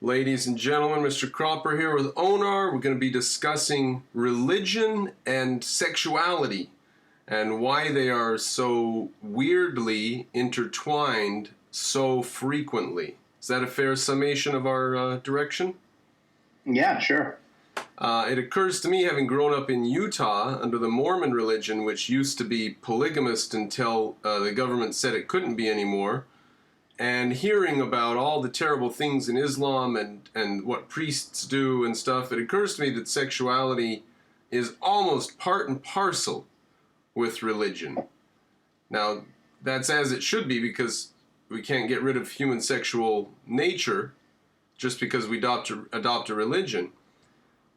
Ladies and gentlemen, Mr. Cropper here with Onar. We're going to be discussing religion and sexuality and why they are so weirdly intertwined so frequently. Is that a fair summation of our direction? Yeah, sure. It occurs to me, having grown up in Utah under the Mormon religion, which used to be polygamist until the government said it couldn't be anymore, and hearing about all the terrible things in Islam and what priests do and stuff, it occurs to me that sexuality is almost part and parcel with religion. Now, that's as it should be, because we can't get rid of human sexual nature just because we adopt a religion.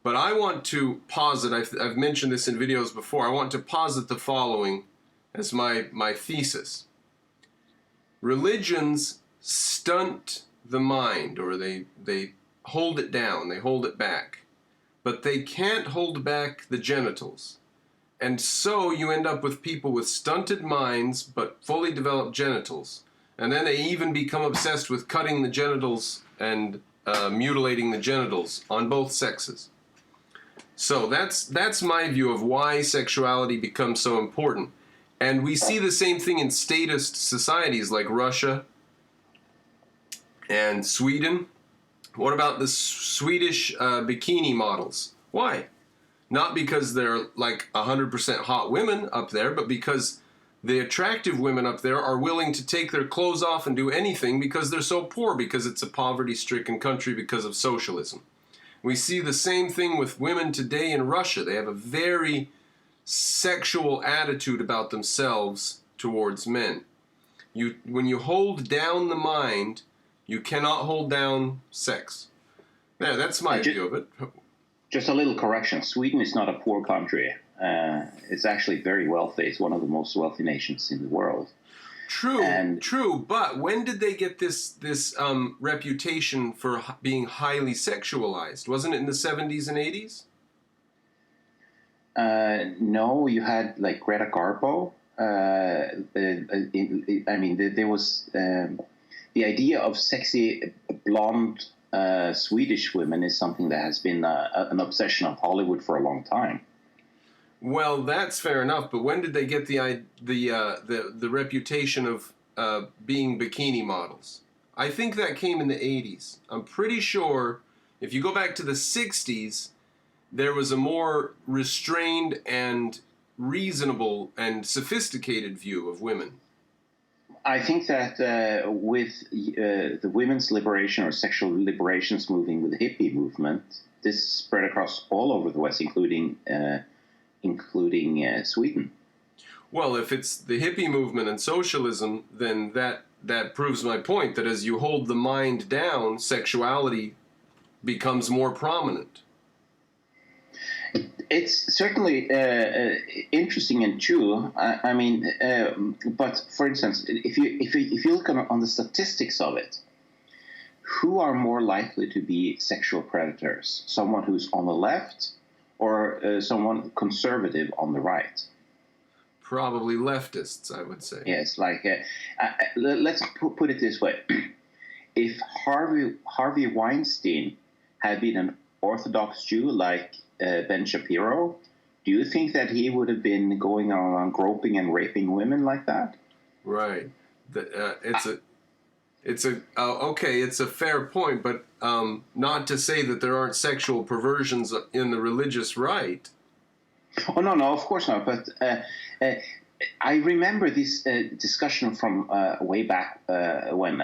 But I want to posit, I've mentioned this in videos before, I want to posit the following as my thesis. Religions stunt the mind, or they hold it down, they hold it back. But they can't hold back the genitals. And so you end up with people with stunted minds but fully developed genitals. And then they even become obsessed with cutting the genitals and mutilating the genitals on both sexes. So that's my view of why sexuality becomes so important. And we see the same thing in statist societies like Russia and Sweden. What about the Swedish bikini models? Why? Not because they're like 100% hot women up there, but because the attractive women up there are willing to take their clothes off and do anything because they're so poor, because it's a poverty-stricken country because of socialism. We see the same thing with women today in Russia. They have a very sexual attitude about themselves towards men. When you hold down the mind, you cannot hold down sex. Yeah, that's my view of it. Just a little correction. Sweden is not a poor country. It's actually very wealthy. It's one of the most wealthy nations in the world. True. But when did they get this reputation for being highly sexualized? Wasn't it in the 70s and 80s? No, you had like Greta Garbo. There was the idea of sexy blonde Swedish women is something that has been an obsession of Hollywood for a long time. Well, that's fair enough, but when did they get the reputation of being bikini models? I think that came in the 80s. I'm pretty sure if you go back to the 60s, there was a more restrained and reasonable and sophisticated view of women. I think that with the women's liberation or sexual liberations moving with the hippie movement, this spread across all over the West, including Sweden. Well, if it's the hippie movement and socialism, then that proves my point, that as you hold the mind down, sexuality becomes more prominent. It's certainly interesting and true. But for instance, if you look on the statistics of it, who are more likely to be sexual predators? Someone who's on the left, or someone conservative on the right? Probably leftists, I would say. Yes, let's put it this way: if Harvey Weinstein had been an Orthodox Jew like Ben Shapiro, do you think that he would have been going around groping and raping women like that? Right. It's a fair point, but not to say that there aren't sexual perversions in the religious right. Oh, no, of course not. But I remember this discussion from way back when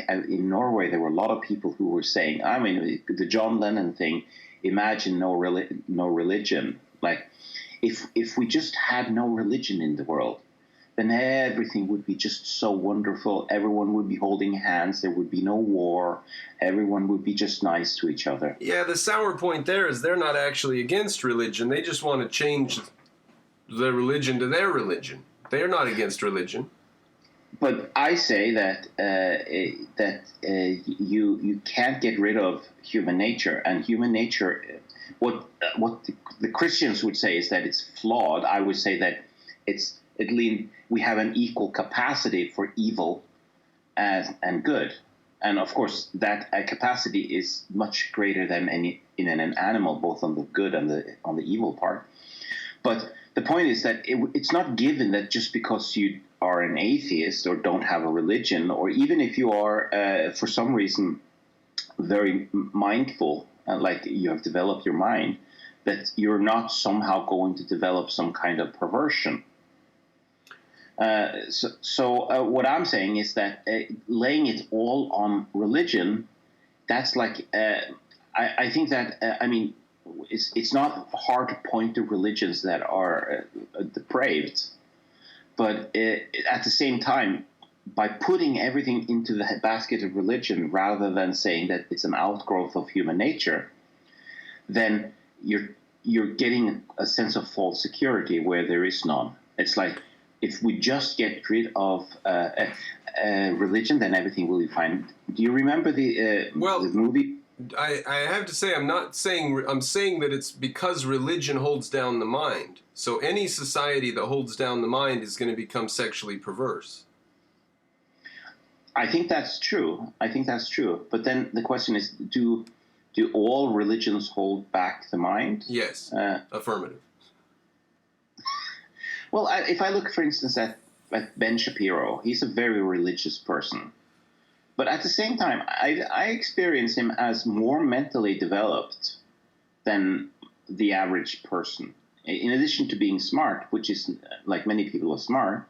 in Norway there were a lot of people who were saying, the John Lennon thing, imagine no religion. Like, if we just had no religion in the world, then everything would be just so wonderful. Everyone would be holding hands. There would be no war. Everyone would be just nice to each other. Yeah, the sour point there is they're not actually against religion. They just want to change the religion to their religion. They're not against religion. But I say that you can't get rid of human nature, and human nature, what the Christians would say is that it's flawed. I would say that we have an equal capacity for evil and good. And of course, that capacity is much greater than any in an animal, both on the good and on the evil part. But the point is that it's not given that just because you are an atheist or don't have a religion, or even if you are, for some reason, very mindful, like you have developed your mind, that you're not somehow going to develop some kind of perversion. So what I'm saying is that laying it all on religion, that's like, I think that, I mean, it's not hard to point to religions that are depraved, but at the same time, by putting everything into the basket of religion rather than saying that it's an outgrowth of human nature, then you're getting a sense of false security where there is none. It's like, if we just get rid of religion, then everything will be fine. Do you remember the movie? I have to say, I'm saying that it's because religion holds down the mind. So any society that holds down the mind is going to become sexually perverse. I think that's true. But then the question is, do all religions hold back the mind? Yes, affirmative. Well, if I look, for instance, at Ben Shapiro, he's a very religious person. But at the same time, I experience him as more mentally developed than the average person. In addition to being smart, which is, like many people, are smart,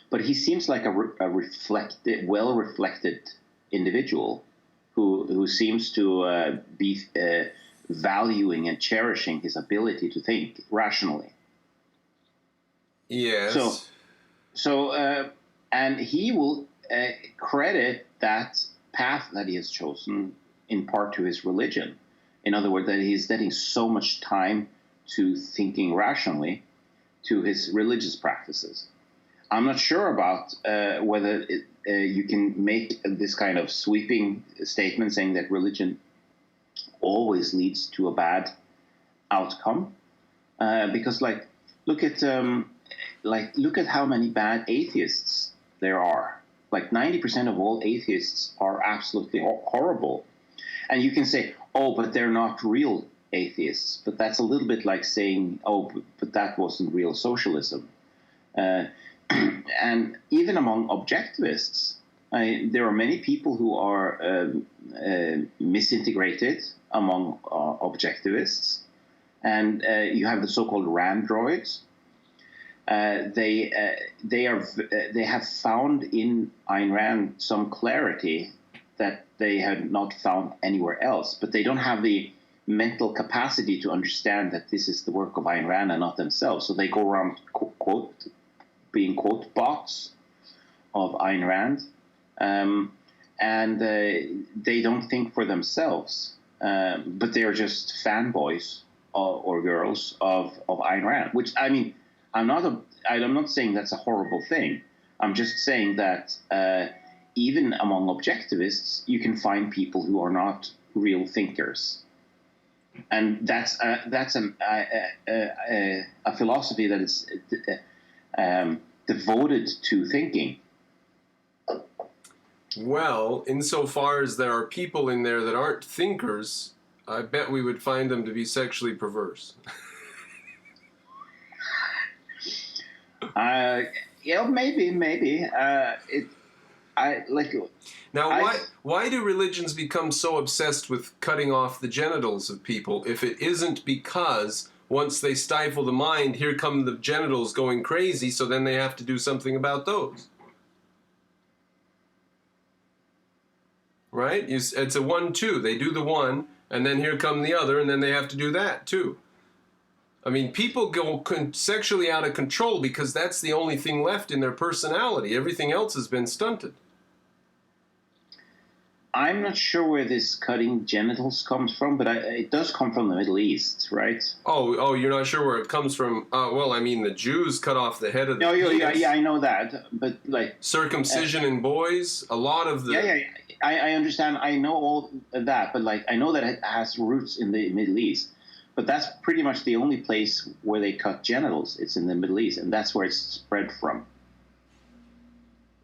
but he seems like a well-reflected individual who seems to be valuing and cherishing his ability to think rationally. Yes. So, and he will credit that path that he has chosen in part to his religion. In other words, that he's dedicating so much time to thinking rationally to his religious practices. I'm not sure about whether you can make this kind of sweeping statement saying that religion always leads to a bad outcome, because, like, look at how many bad atheists there are. Like 90% of all atheists are absolutely horrible. And you can say, oh, but they're not real atheists. But that's a little bit like saying, oh, but that wasn't real socialism. And even among objectivists, there are many people who are misintegrated among objectivists. And you have the so-called randroids. They have found in Ayn Rand some clarity that they had not found anywhere else, but they don't have the mental capacity to understand that this is the work of Ayn Rand and not themselves. So they go around being quote bots of Ayn Rand, and they don't think for themselves, but they are just fanboys or girls of Ayn Rand, which, I mean, I'm not saying that's a horrible thing. I'm just saying that even among objectivists, you can find people who are not real thinkers, and that's a philosophy that is devoted to thinking. Well, insofar as there are people in there that aren't thinkers, I bet we would find them to be sexually perverse. Yeah, maybe. Now, why do religions become so obsessed with cutting off the genitals of people if it isn't because once they stifle the mind, here come the genitals going crazy, so then they have to do something about those? Right? It's a 1-2. They do the one, and then here come the other, and then they have to do that too. I mean, people go sexually out of control because that's the only thing left in their personality. Everything else has been stunted. I'm not sure where this cutting genitals comes from, but it does come from the Middle East, right? Oh, you're not sure where it comes from? Well, I mean, the Jews cut off the head of the penis. Yeah, I know that, but like circumcision in boys, a lot of the. Yeah, I understand. I know all that, but like I know that it has roots in the Middle East. But that's pretty much the only place where they cut genitals. It's in the Middle East, and that's where it's spread from.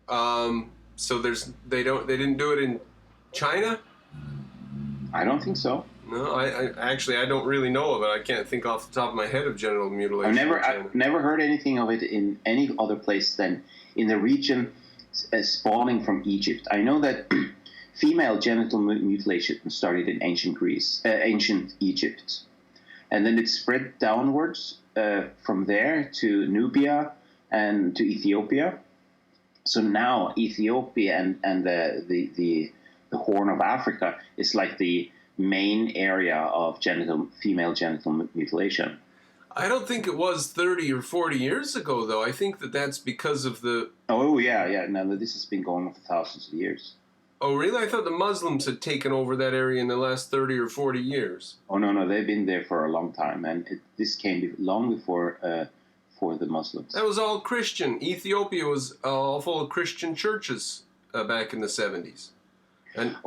So they didn't do it in China? I don't think so. No, I don't really know of it. I can't think off the top of my head of genital mutilation in China. I've never heard anything of it in any other place than in the region spawning from Egypt. I know that female genital mutilation started in ancient Greece, ancient Egypt, and then it spread downwards from there to Nubia and to Ethiopia. So now Ethiopia and the Horn of Africa is like the main area of female genital mutilation. I don't think it was 30 or 40 years ago, though. I think that's because of the... Oh, yeah. No, this has been going on for thousands of years. Oh, really? I thought the Muslims had taken over that area in the last 30 or 40 years. Oh, no, they've been there for a long time, and this came long before for the Muslims. That was all Christian. Ethiopia was all full of Christian churches back in the 70s. And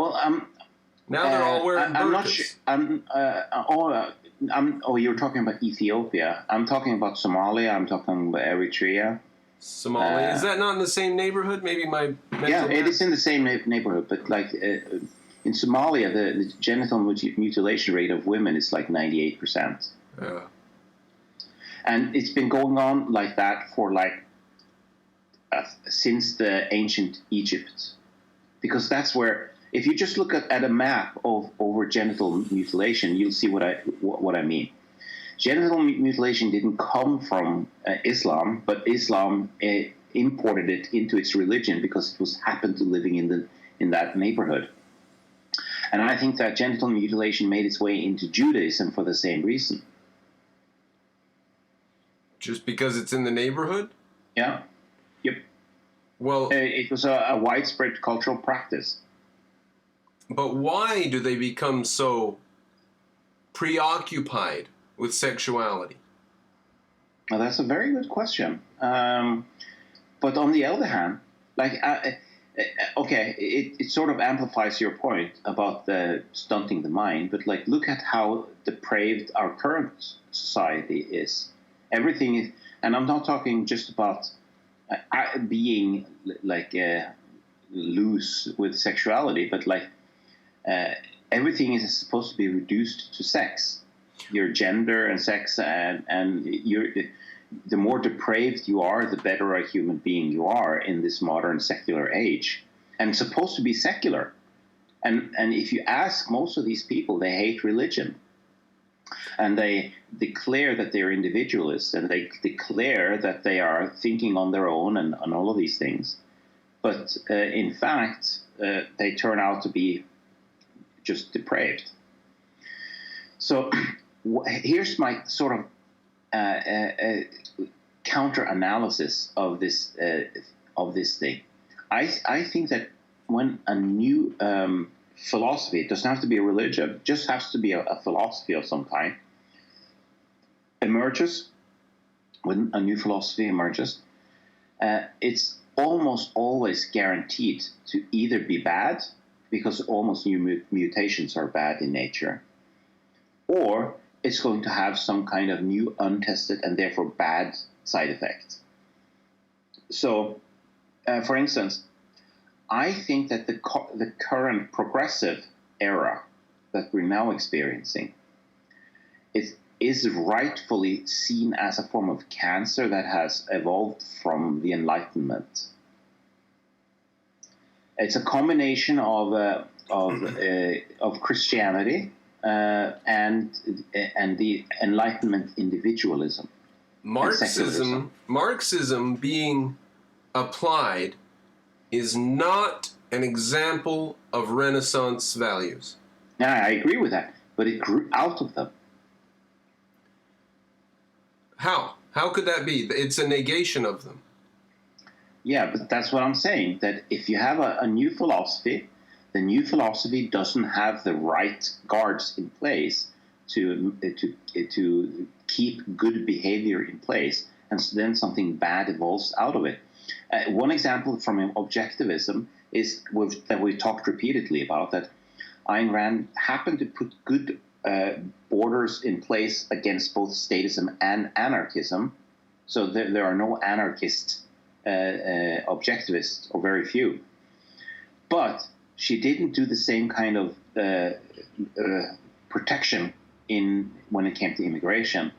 now they're all wearing burqas. I'm not sure. You're talking about Ethiopia. I'm talking about Somalia. I'm talking about Eritrea. Somalia. Is that not in the same neighborhood? Maybe my... Yeah, it is in the same neighborhood, but like in Somalia, the genital mutilation rate of women is like 98%. Yeah. And it's been going on like that for since the ancient Egypt. Because that's where... If you just look at a map of over genital mutilation, you'll see what I mean. Genital mutilation didn't come from Islam, but Islam imported it into its religion because it was happened to living in that neighborhood. And I think that genital mutilation made its way into Judaism for the same reason. Just because it's in the neighborhood? Yeah. Yep. Well, it was a widespread cultural practice. But why do they become so preoccupied with sexuality? Well, that's a very good question. But on the other hand, it sort of amplifies your point about the stunting the mind. But look at how depraved our current society is. Everything is, and I'm not talking just about being loose with sexuality, but everything is supposed to be reduced to sex, your gender and sex, and the more depraved you are, the better a human being you are in this modern secular age, and it's supposed to be secular. And if you ask most of these people, they hate religion, and they declare that they're individualists, and they declare that they are thinking on their own and all of these things. But in fact, they turn out to be just depraved. So here's my sort of counter-analysis of this thing. I think that when a new philosophy, it doesn't have to be a religion, it just has to be a philosophy of some kind, emerges, when a new philosophy emerges, it's almost always guaranteed to either be bad, because almost new mutations are bad in nature, or it's going to have some kind of new, untested, and therefore bad side effect. So, for instance, I think that the current progressive era that we're now experiencing is rightfully seen as a form of cancer that has evolved from the Enlightenment. It's a combination of Christianity and the Enlightenment individualism. Marxism being applied is not an example of Renaissance values. Yeah, I agree with that, but it grew out of them. How? How could that be? It's a negation of them. Yeah, but that's what I'm saying, that if you have a new philosophy, the new philosophy doesn't have the right guards in place to keep good behavior in place, and so then something bad evolves out of it. One example from objectivism is that we've talked repeatedly about, that Ayn Rand happened to put good borders in place against both statism and anarchism, so there are no anarchist objectivists, or very few. But she didn't do the same kind of protection when it came to immigration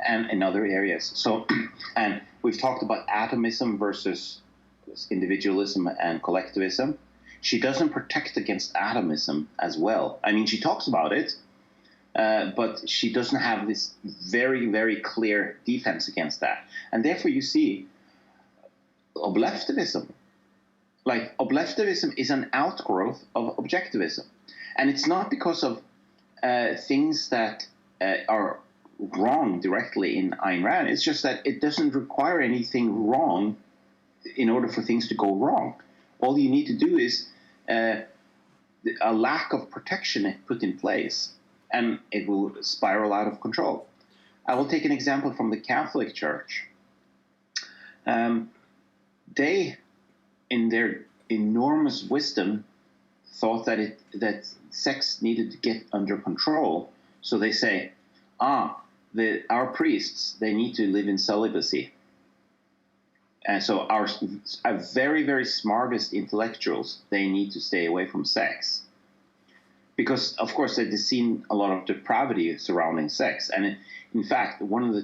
and in other areas. So, and we've talked about atomism versus individualism and collectivism. She doesn't protect against atomism as well. I mean, she talks about it, but she doesn't have this very, very clear defense against that. And therefore you see oblectivism. Like, oblectivism is an outgrowth of objectivism. And it's not because of things that are wrong directly in Ayn Rand. It's just that it doesn't require anything wrong in order for things to go wrong. All you need to do is a lack of protection put in place, and it will spiral out of control. I will take an example from the Catholic Church. They, in their enormous wisdom, thought that sex needed to get under control. So they say, our priests, they need to live in celibacy. And so our very, very smartest intellectuals, they need to stay away from sex. Because, of course, they've seen a lot of depravity surrounding sex. And in fact, one of the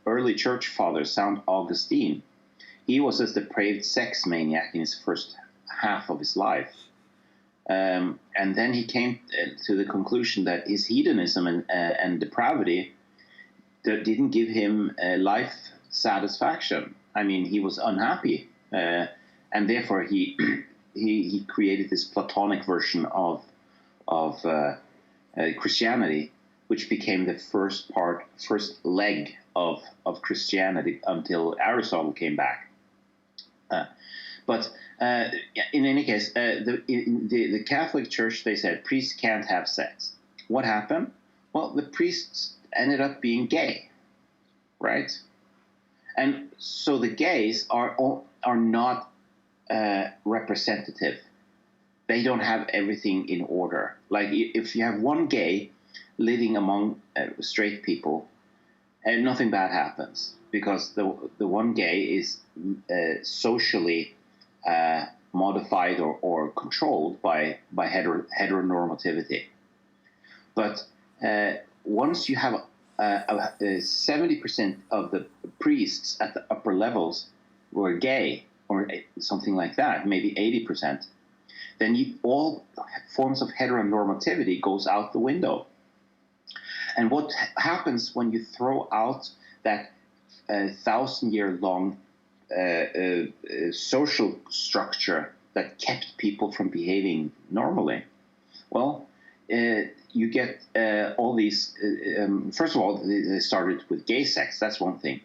early church fathers, St. Augustine, he was a depraved sex maniac in his first half of his life. And then he came to the conclusion that his hedonism and depravity didn't give him life satisfaction. I mean, he was unhappy, and therefore he created this Platonic version of Christianity, which became the first leg of Christianity until Aristotle came back. But in any case, the Catholic Church, they said priests can't have sex. What happened? Well, the priests ended up being gay, right? And so the gays are not representative. They don't have everything in order. Like, if you have one gay living among straight people, and nothing bad happens, because the one gay is socially modified or controlled by heteronormativity. But once you have 70% of the priests at the upper levels were gay, or something like that, maybe 80%, then all forms of heteronormativity goes out the window. And what happens when you throw out that 1,000-year-long social structure that kept people from behaving normally? Well, you get all these. First of all, they started with gay sex. That's one thing,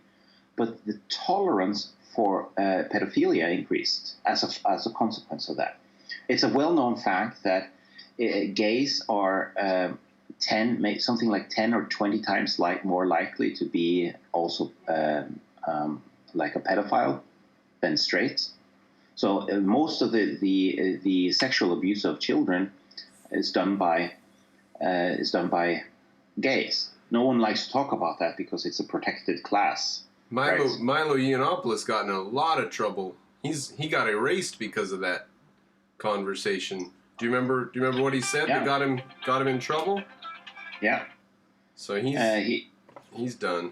but the tolerance for pedophilia increased as a consequence of that. It's a well-known fact that gays are something like 10 or 20 times more likely to be also like a pedophile than straights. So most of the sexual abuse of children is done by gays. No one likes to talk about that because it's a protected class. Milo Yiannopoulos got in a lot of trouble. He got erased because of that conversation. Do you remember what he said that got him in trouble? Yeah. So he's done.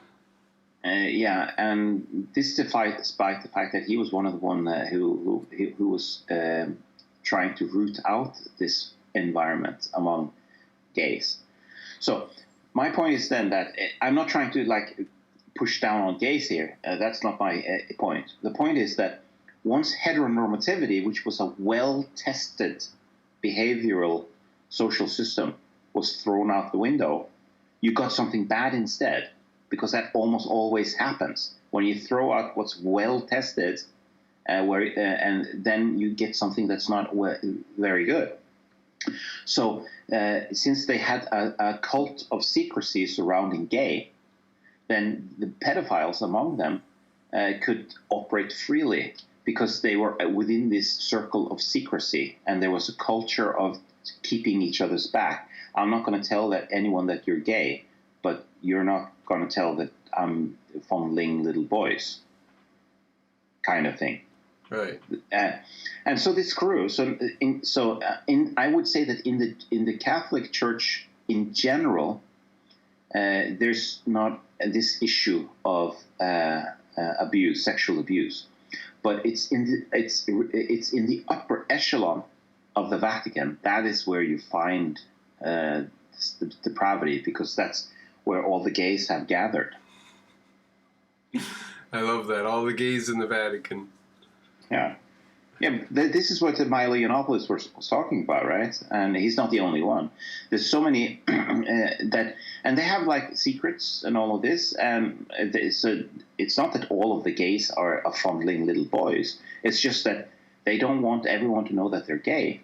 Yeah, and this despite the fact that he was one of the one who was trying to root out this environment among gays. So my point is then that I'm not trying to push down on gays here. That's not my point. The point is that once heteronormativity, which was a well-tested behavioral social system, was thrown out the window, you got something bad instead, because that almost always happens when you throw out what's well-tested, and then you get something that's not very good. So since they had a cult of secrecy surrounding gay, then the pedophiles among them could operate freely because they were within this circle of secrecy, and there was a culture of keeping each other's back. I'm not going to tell anyone that you're gay, but you're not going to tell that I'm fondling little boys, kind of thing. Right. Uh, and so this grew. I would say that in the Catholic Church in general, there's not this issue of abuse, sexual abuse, but it's in the upper echelon of the Vatican. That is where you find the depravity, because that's where all the gays have gathered. I love that. All the gays in the Vatican. Yeah. Yeah, this is what Milo Yiannopoulos was talking about, right? And he's not the only one. There's so many and they have like secrets and all of this, and so it's not that all of the gays are fondling little boys. It's just that they don't want everyone to know that they're gay,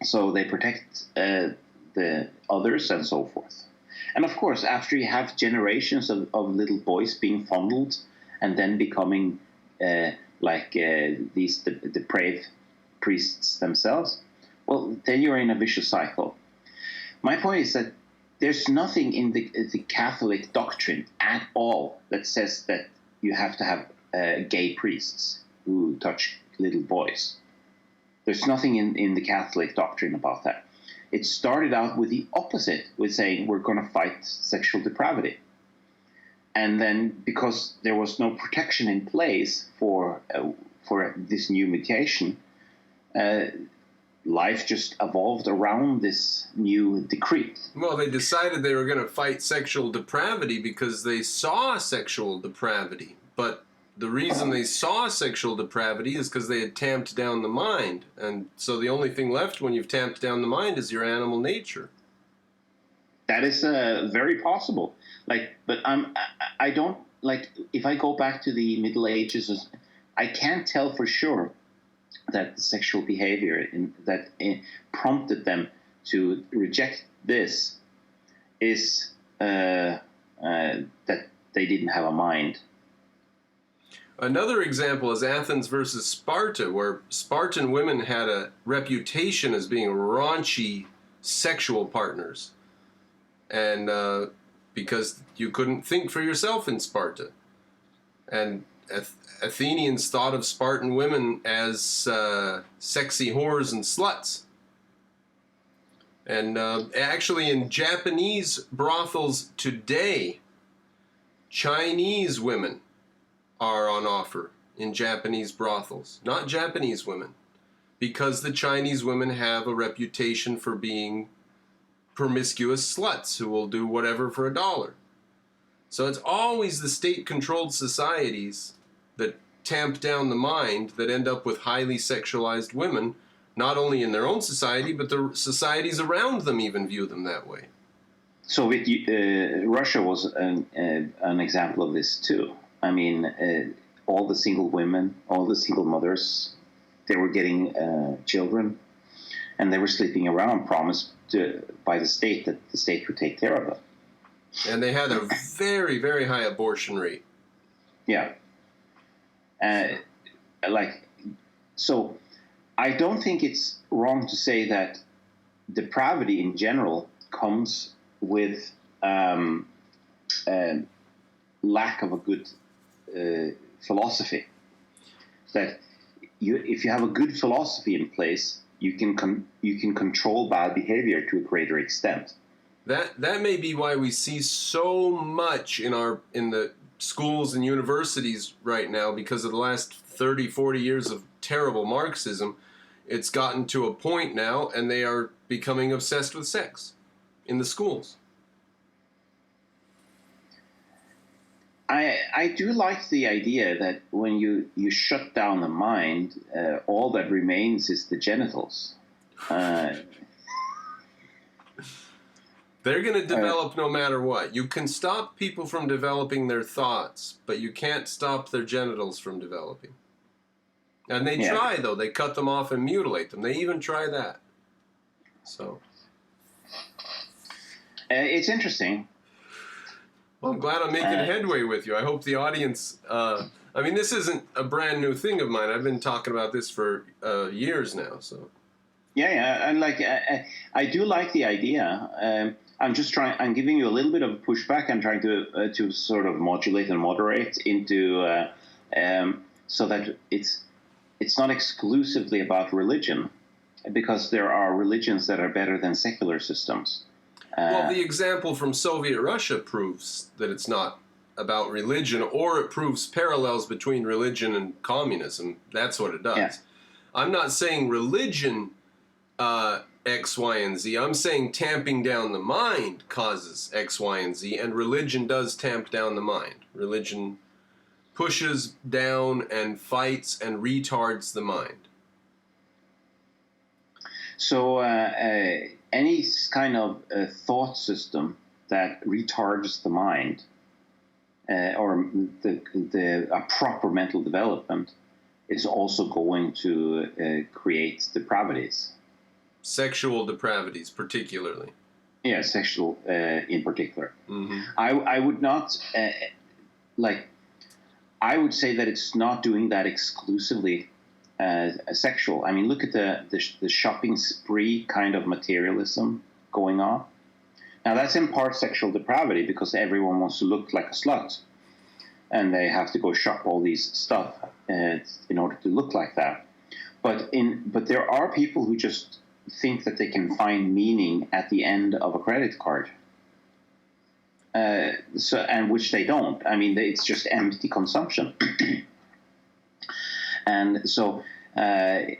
so they protect the others and so forth. And of course, after you have generations of little boys being fondled and then becoming these depraved priests themselves, well, then you're in a vicious cycle. My point is that there's nothing in the Catholic doctrine at all that says that you have to have gay priests who touch little boys. There's nothing in the Catholic doctrine about that. It started out with the opposite, with saying we're going to fight sexual depravity. And then, because there was no protection in place for this new mutation, life just evolved around this new decree. Well, they decided they were going to fight sexual depravity because they saw sexual depravity. But the reason they saw sexual depravity is because they had tamped down the mind. And so the only thing left when you've tamped down the mind is your animal nature. That is very possible. But I don't, if I go back to the Middle Ages, I can't tell for sure that the sexual behavior that prompted them to reject this is that they didn't have a mind. Another example is Athens versus Sparta, where Spartan women had a reputation as being raunchy sexual partners. And because you couldn't think for yourself in Sparta. And Athenians thought of Spartan women as sexy whores and sluts. And actually in Japanese brothels today, Chinese women are on offer in Japanese brothels, not Japanese women, because the Chinese women have a reputation for being promiscuous sluts who will do whatever for $1. So it's always the state-controlled societies that tamp down the mind that end up with highly sexualized women, not only in their own society, but the societies around them even view them that way. So Russia was an example of this too. I mean, all the single women, all the single mothers, they were getting children, and they were sleeping around, promised by the state that the state would take care of them. And they had a very, very high abortion rate. Yeah. So I don't think it's wrong to say that depravity in general comes with lack of a good philosophy. That if you have a good philosophy in place, you can control bad behavior to a greater extent. That may be why we see so much in the schools and universities right now, because of the last 30, 40 years of terrible Marxism. It's gotten to a point now, and they are becoming obsessed with sex in the schools. I do like the idea that when you shut down the mind, all that remains is the genitals. They're going to develop no matter what. You can stop people from developing their thoughts, but you can't stop their genitals from developing. And they try, though. They cut them off and mutilate them. They even try that. So it's interesting. Well, I'm glad I'm making headway with you. I hope the audience... I mean, this isn't a brand new thing of mine. I've been talking about this for years now. So Yeah, and I do like the idea. I'm giving you a little bit of a pushback. I'm trying to sort of modulate and moderate into so that it's not exclusively about religion, because there are religions that are better than secular systems. Well, the example from Soviet Russia proves that it's not about religion, or it proves parallels between religion and communism. That's what it does. Yeah. I'm not saying religion X, Y, and Z. I'm saying tamping down the mind causes X, Y, and Z, and religion does tamp down the mind. Religion pushes down and fights and retards the mind. So any kind of thought system that retards the mind, or a proper mental development, is also going to create depravities. Sexual depravities, particularly. Yeah, sexual in particular. Mm-hmm. I would not I would say that it's not doing that exclusively sexual. I mean, look at the shopping spree kind of materialism going on. Now, that's in part sexual depravity, because everyone wants to look like a slut, and they have to go shop all these stuff in order to look like that. But there are people who just think that they can find meaning at the end of a credit card. And which they don't. I mean, it's just empty consumption. And so, and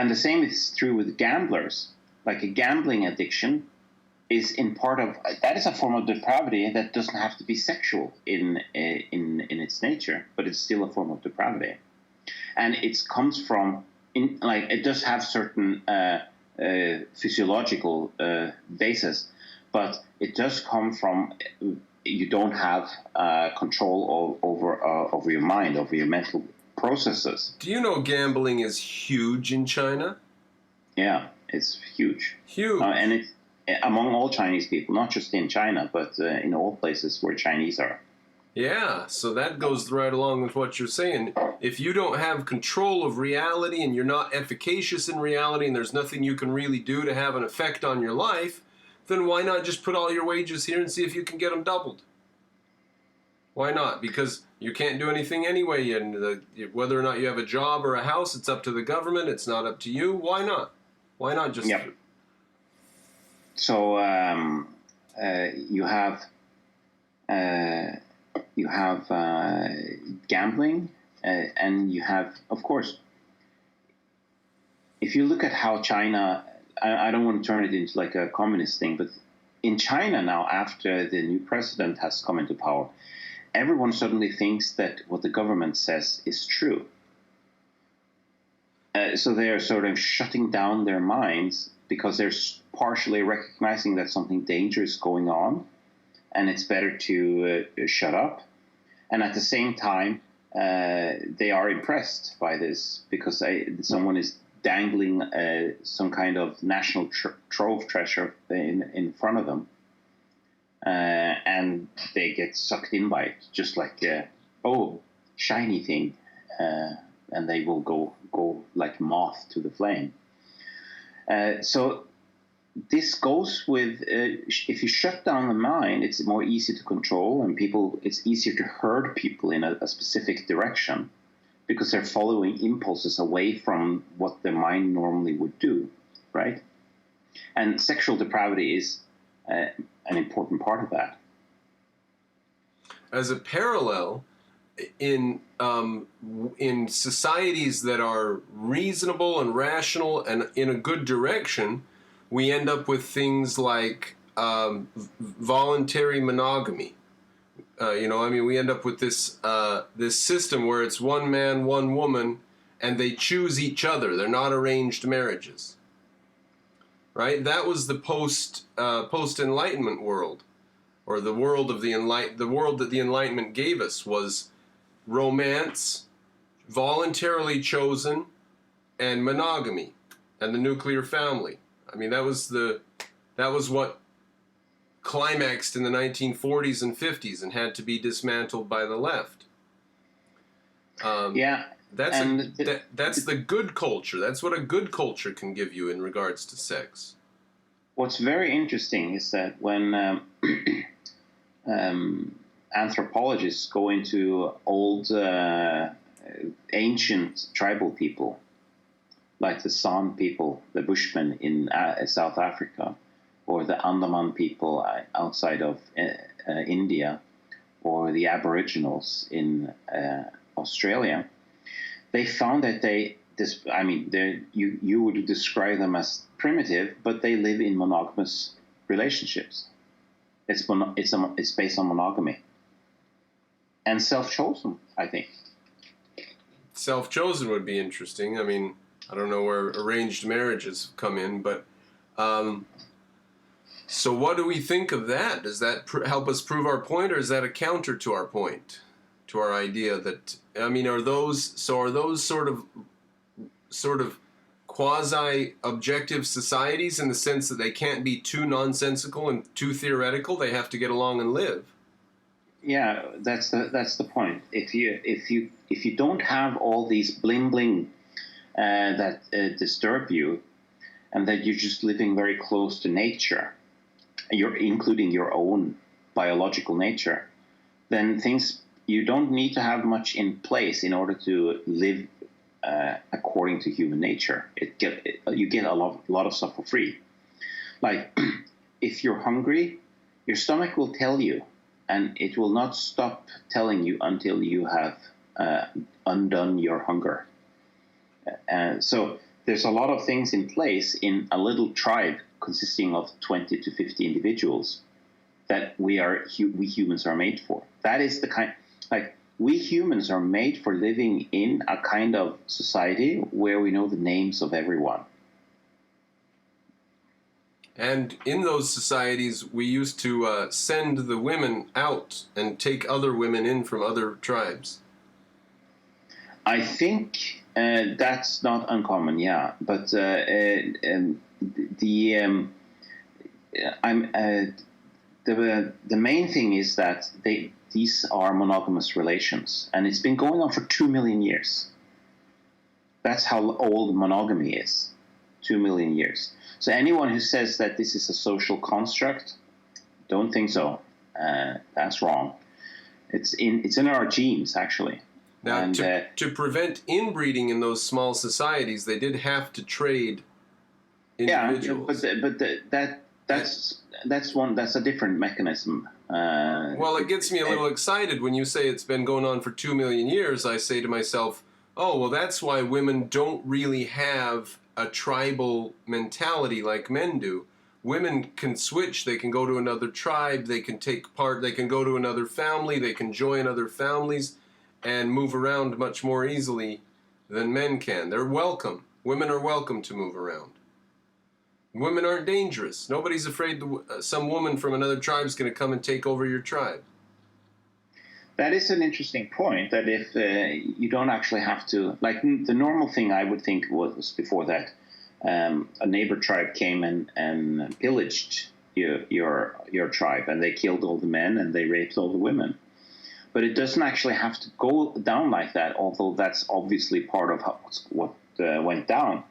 the same is true with gamblers. Like, a gambling addiction is that is a form of depravity that doesn't have to be sexual in its nature, but it's still a form of depravity, and it comes from it does have certain physiological basis, but it does come from you don't have control over your mind, over your mental processes. Do you know gambling is huge in China? Yeah, it's huge. Huge. And it's among all Chinese people, not just in China, but in all places where Chinese are. Yeah, so that goes right along with what you're saying. If you don't have control of reality, and you're not efficacious in reality, and there's nothing you can really do to have an effect on your life, then why not just put all your wages here and see if you can get them doubled? Why not? Because you can't do anything anyway, and whether or not you have a job or a house, it's up to the government. It's not up to you. Why not? Why not just... Yep. So you have gambling, and you have, of course, if you look at how China, I don't want to turn it into like a communist thing, but in China now, after the new president has come into power, everyone suddenly thinks that what the government says is true. So they are sort of shutting down their minds, because they're partially recognizing that something dangerous is going on, and it's better to shut up. And at the same time, they are impressed by this, because someone is dangling some kind of national trove treasure in front of them. And they get sucked in by it, just like, shiny thing. And they will go like moth to the flame. So this goes with, if you shut down the mind, it's more easy to control, and it's easier to herd people in a specific direction, because they're following impulses away from what their mind normally would do, right? And sexual depravity is an important part of that. As a parallel, in societies that are reasonable and rational and in a good direction, we end up with things like voluntary monogamy. We end up with this system where it's one man, one woman, and they choose each other. They're not arranged marriages, right? That was the post Enlightenment world, or the world of the world that the Enlightenment gave us was romance, voluntarily chosen, and monogamy, and the nuclear family. I mean, that was what climaxed in the 1940s and 50s and had to be dismantled by the left. That's the good culture. That's what a good culture can give you in regards to sex. What's very interesting is that when anthropologists go into old ancient tribal people, like the San people, the Bushmen in South Africa, or the Andaman people outside of India, or the Aboriginals in Australia, they found that you would describe them as primitive, but they live in monogamous relationships. It's based on monogamy and self-chosen, I think. Self-chosen would be interesting. I mean, I don't know where arranged marriages come in, but so what do we think of that? Does that help us prove our point, or is that a counter to our point, to our idea that, I mean, are those sort of quasi-objective societies in the sense that they can't be too nonsensical and too theoretical? They have to get along and live. Yeah, that's the point. If you don't have all these bling bling that disturb you, and that you're just living very close to nature, you're including your own biological nature, then you don't need to have much in place in order to live according to human nature. You get a lot of stuff for free. Like, if you're hungry, your stomach will tell you, and it will not stop telling you until you have undone your hunger. So there's a lot of things in place in a little tribe consisting of 20 to 50 individuals that we humans are made for. That is the kind, like, we humans are made for living in a kind of society where we know the names of everyone. And in those societies, we used to send the women out and take other women in from other tribes. I think that's not uncommon, yeah. But the main thing is that these are monogamous relations, and it's been going on for 2 million years. That's how old monogamy is, 2 million years. So anyone who says that this is a social construct, don't think so. That's wrong. It's in our genes, actually. Now, and, to prevent inbreeding in those small societies, they did have to trade individuals. Yeah, but that's a different mechanism. Well, it gets me a little excited when you say it's been going on for 2 million years. I say to myself, oh, well, that's why women don't really have a tribal mentality like men do. Women can switch. They can go to another tribe. They can take part. They can go to another family. They can join other families and move around much more easily than men can. They're welcome. Women are welcome to move around. Women aren't dangerous. Nobody's afraid some woman from another tribe is going to come and take over your tribe. That is an interesting point, that if you don't actually have to, like, the normal thing I would think was before that a neighbor tribe came and pillaged your tribe, and they killed all the men and they raped all the women. But it doesn't actually have to go down like that, although that's obviously part of what went down.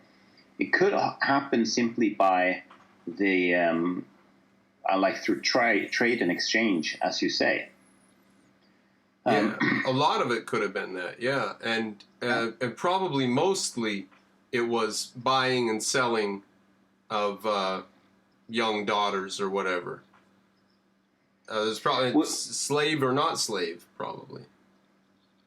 It could happen simply by the through trade and exchange, as you say. Yeah, a lot of it could have been that, yeah. And probably mostly it was buying and selling of young daughters or whatever. There's probably slave or not slave, probably.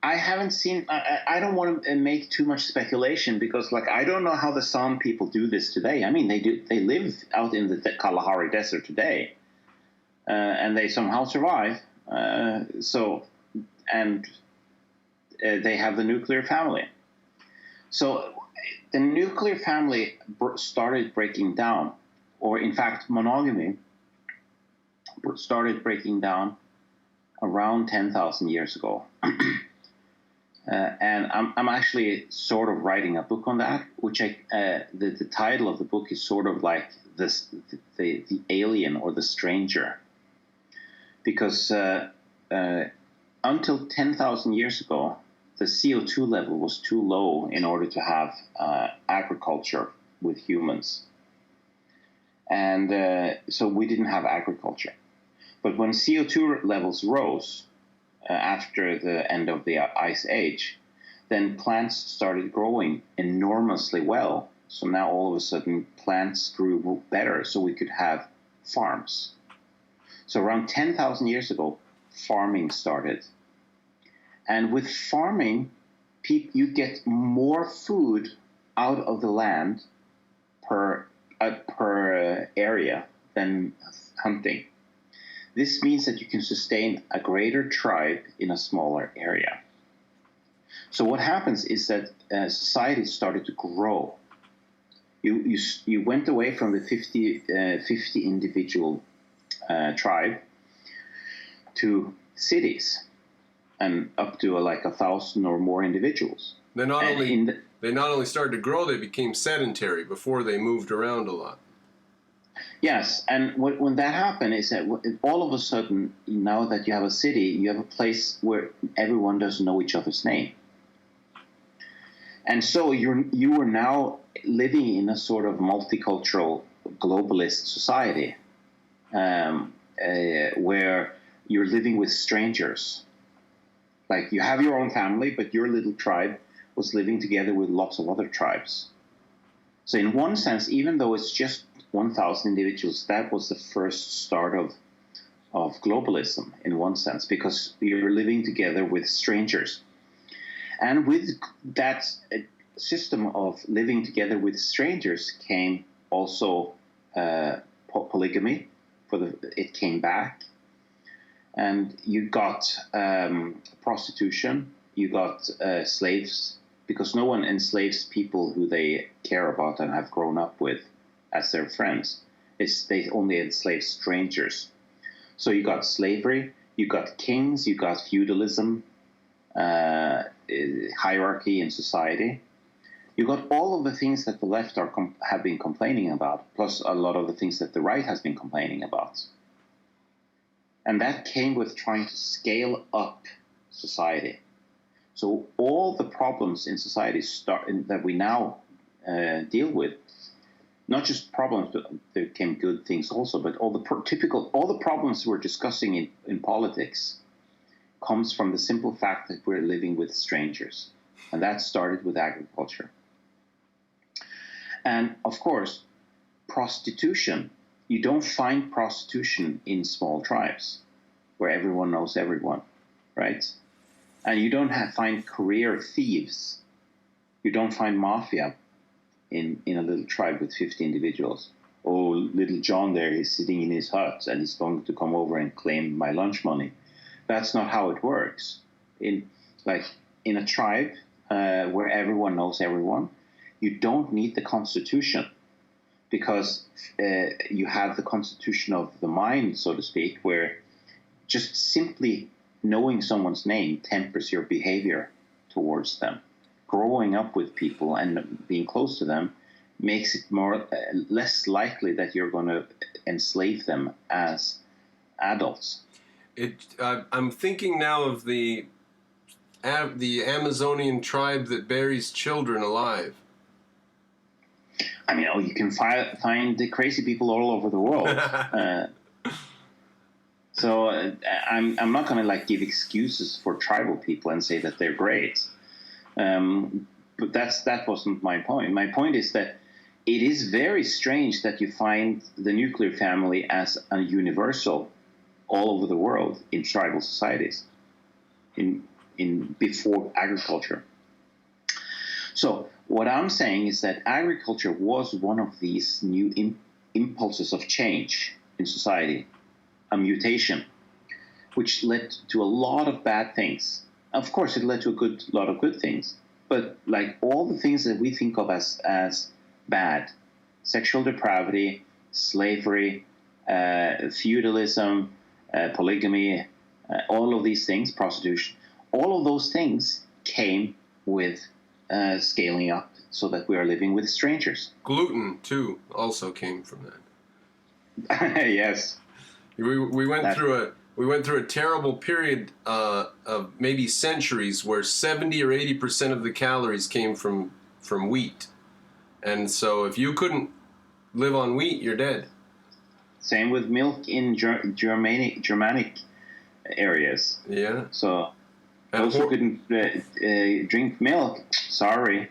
I haven't seen. I don't want to make too much speculation, because, like, I don't know how the San people do this today. I mean, they do. They live out in the Kalahari Desert today, and they somehow survive. And they have the nuclear family. So the nuclear family started breaking down, or in fact, monogamy started breaking down around 10,000 years ago. And I'm actually sort of writing a book on that, which the title of the book is sort of like the alien or the stranger, because until 10,000 years ago, the CO2 level was too low in order to have agriculture with humans, and so we didn't have agriculture. But when CO2 levels rose after the end of the Ice Age, then plants started growing enormously well. So now all of a sudden plants grew better, so we could have farms. So around 10,000 years ago, farming started. And with farming, you get more food out of the land per area than hunting. This means that you can sustain a greater tribe in a smaller area. So what happens is that society started to grow. You went away from the 50 individual tribe to cities and up to like 1,000 or more individuals. They not only started to grow, they became sedentary before they moved around a lot. Yes, and when that happened is that all of a sudden, now that you have a city, you have a place where everyone doesn't know each other's name. And so you are now living in a sort of multicultural globalist society where you're living with strangers. Like you have your own family, but your little tribe was living together with lots of other tribes. So in one sense, even though it's just 1,000 individuals, that was the first start of globalism in one sense, because you're living together with strangers. And with that system of living together with strangers came also polygamy. It came back. And you got prostitution, you got slaves, because no one enslaves people who they care about and have grown up with as their friends. They only enslave strangers. So you got slavery, you got kings, you got feudalism, hierarchy in society. You got all of the things that the left have been complaining about, plus a lot of the things that the right has been complaining about. And that came with trying to scale up society. So all the problems in society that we now deal with, not just problems, but there came good things also, but all the problems we're discussing in politics comes from the simple fact that we're living with strangers. And that started with agriculture. And of course, prostitution. You don't find prostitution in small tribes where everyone knows everyone, right? And you don't find career thieves. You don't find mafia in a little tribe with 50 individuals. Oh, little John there, he's sitting in his hut and he's going to come over and claim my lunch money. That's not how it works. In a tribe where everyone knows everyone, you don't need the constitution, because you have the constitution of the mind, so to speak, where just simply knowing someone's name tempers your behavior towards them. Growing up with people and being close to them makes it less likely that you're going to enslave them as adults. I'm thinking now of the Amazonian tribe that buries children alive. I mean, you can find the crazy people all over the world. So I'm not going to give excuses for tribal people and say that they're great. But that wasn't my point. My point is that it is very strange that you find the nuclear family as a universal all over the world in tribal societies in before agriculture. So what I'm saying is that agriculture was one of these new impulses of change in society, a mutation, which led to a lot of bad things. Of course, it led to a lot of good things, but like all the things that we think of as bad, sexual depravity, slavery, feudalism, polygamy, all of these things, prostitution, all of those things came with scaling up so that we are living with strangers. Gluten, too, also came from that. Yes. We went through a terrible period of maybe centuries where 70 or 80% of the calories came from wheat. And so if you couldn't live on wheat, you're dead. Same with milk in Germanic areas. Yeah. So And Those who couldn't drink milk, sorry.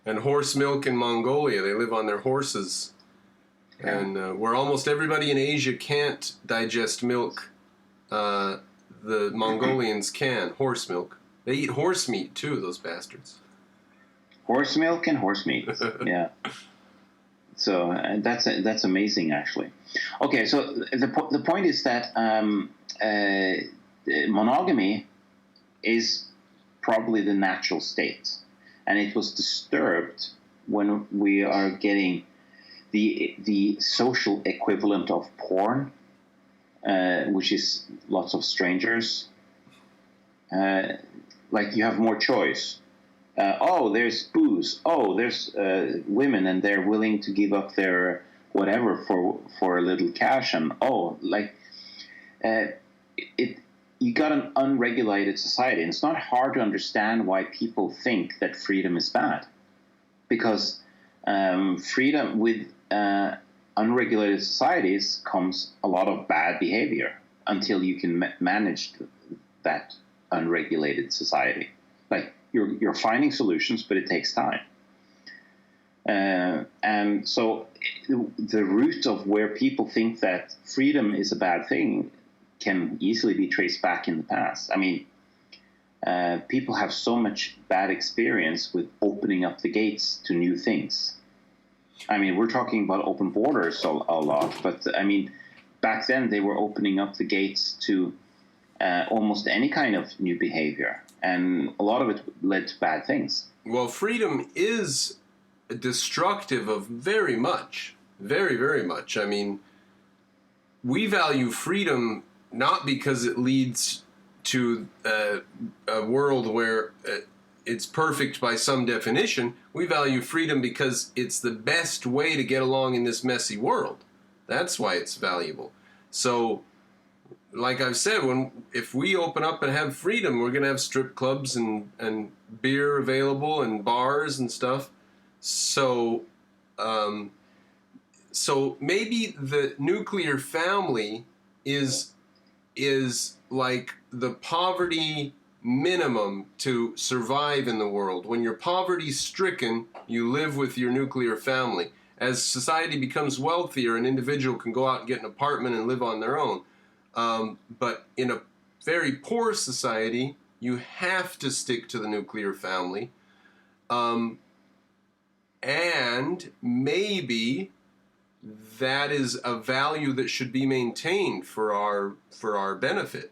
And horse milk in Mongolia. They live on their horses. Yeah. And where almost everybody in Asia can't digest milk, the Mongolians can. Horse milk. They eat horse meat, too, those bastards. Horse milk and horse meat. Yeah. So that's amazing, actually. Okay, so the point is that monogamy is probably the natural state, and it was disturbed when we are getting the social equivalent of porn, which is lots of strangers. Like you have more choice. Oh, there's booze. Oh, there's women, and they're willing to give up their whatever for a little cash. And you got an unregulated society, and it's not hard to understand why people think that freedom is bad, because freedom with unregulated societies comes a lot of bad behavior until you can manage that unregulated society. Like you're finding solutions, but it takes time. And so the root of where people think that freedom is a bad thing can easily be traced back in the past. I mean, people have so much bad experience with opening up the gates to new things. I mean, we're talking about open borders a lot, but I mean, back then they were opening up the gates to almost any kind of new behavior, and a lot of it led to bad things. Well, freedom is destructive of very much, very, very much. I mean, we value freedom not because it leads to a world where it's perfect by some definition. We value freedom because it's the best way to get along in this messy world. That's why it's valuable. So, like I've said, if we open up and have freedom, we're going to have strip clubs and beer available and bars and stuff. So maybe the nuclear family is like the poverty minimum to survive in the world. When you're poverty stricken, you live with your nuclear family. As society becomes wealthier, an individual can go out and get an apartment and live on their own. But in a very poor society, you have to stick to the nuclear family. And maybe that is a value that should be maintained for our benefit.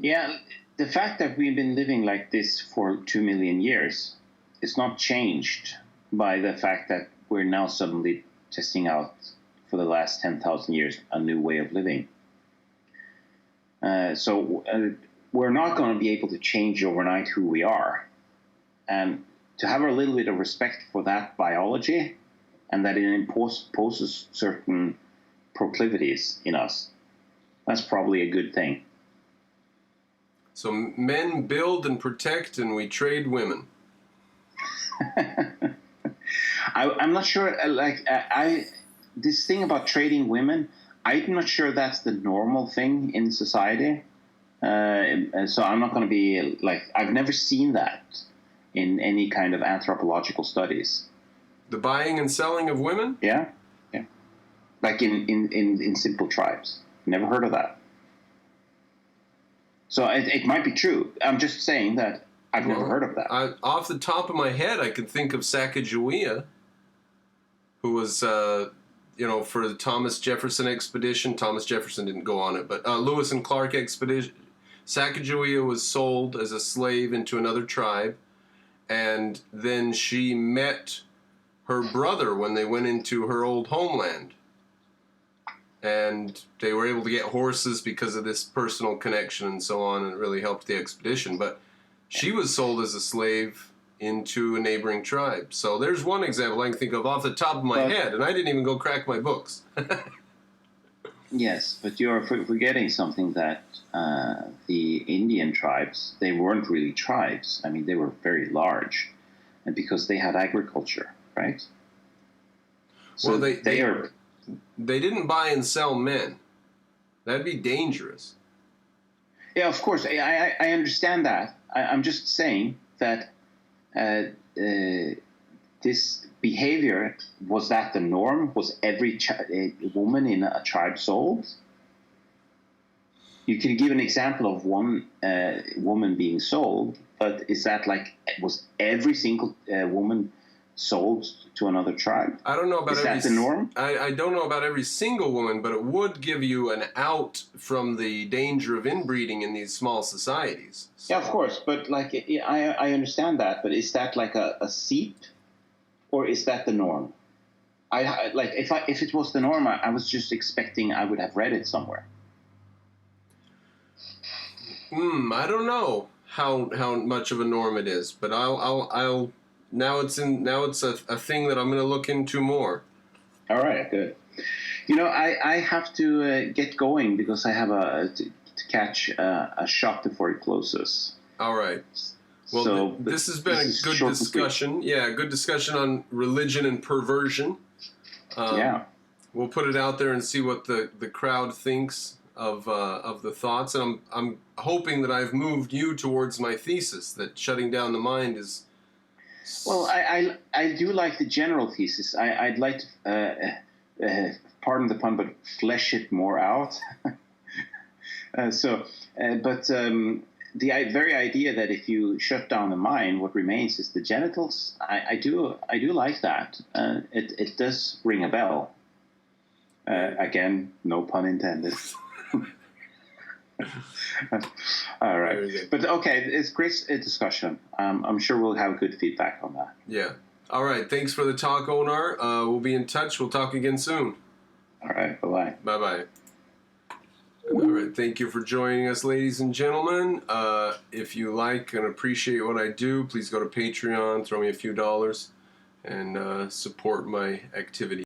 Yeah, the fact that we've been living like this for 2 million years is not changed by the fact that we're now suddenly testing out for the last 10,000 years a new way of living. So we're not going to be able to change overnight who we are. And to have a little bit of respect for that biology and that it imposes certain proclivities in us, that's probably a good thing. So men build and protect, and we trade women. I'm not sure. This thing about trading women, I'm not sure that's the normal thing in society. So I'm not going to be I've never seen that in any kind of anthropological studies. The buying and selling of women? Yeah. Like in simple tribes. Never heard of that. So it might be true. I'm just saying that I've never heard of that. Off the top of my head, I can think of Sacagawea, who was, for the Thomas Jefferson expedition. Thomas Jefferson didn't go on it, but Lewis and Clark expedition. Sacagawea was sold as a slave into another tribe, and then she met her brother when they went into her old homeland. And they were able to get horses because of this personal connection and so on, and it really helped the expedition. But she was sold as a slave into a neighboring tribe. So there's one example I can think of off the top of my head, and I didn't even go crack my books. Yes, but you're forgetting something, that the Indian tribes, they weren't really tribes. I mean, they were very large, and because they had agriculture, right? So well, they didn't buy and sell men. That'd be dangerous. Yeah, of course. I understand that. I'm just saying that uh, this behavior, was that the norm? Was every woman in a tribe sold? You can give an example of one woman being sold, but is that like, was every single woman sold to another tribe? I don't know about is that the norm? I don't know about every single woman, but it would give you an out from the danger of inbreeding in these small societies. So. Yeah, of course. But like, I understand that. But is that like a seep, or is that the norm? Like, if it was the norm, I was just expecting I would have read it somewhere. I don't know how much of a norm it is, but I'll now it's a thing that I'm going to look into more. All right, good. You know, I have to get going because I have to catch a shop before it closes. All right. Well, so this has been a good discussion. Yeah, good discussion on religion and perversion. Yeah. We'll put it out there and see what the crowd thinks of the thoughts, and I'm hoping that I've moved you towards my thesis that shutting down the mind is. Well, I do like the general thesis. I'd like to, pardon the pun, but flesh it more out. The very idea that if you shut down the mind, what remains is the genitals. I do like that. It does ring a bell. Again, no pun intended. All right, but okay, it's great discussion. I'm sure we'll have good feedback on that. Yeah. All right. Thanks for the talk, Onar. We'll be in touch. We'll talk again soon. All right. Bye-bye. Bye-bye. All right. Thank you for joining us, ladies and gentlemen. If you like and appreciate what I do, please go to Patreon, throw me a few dollars, and support my activity.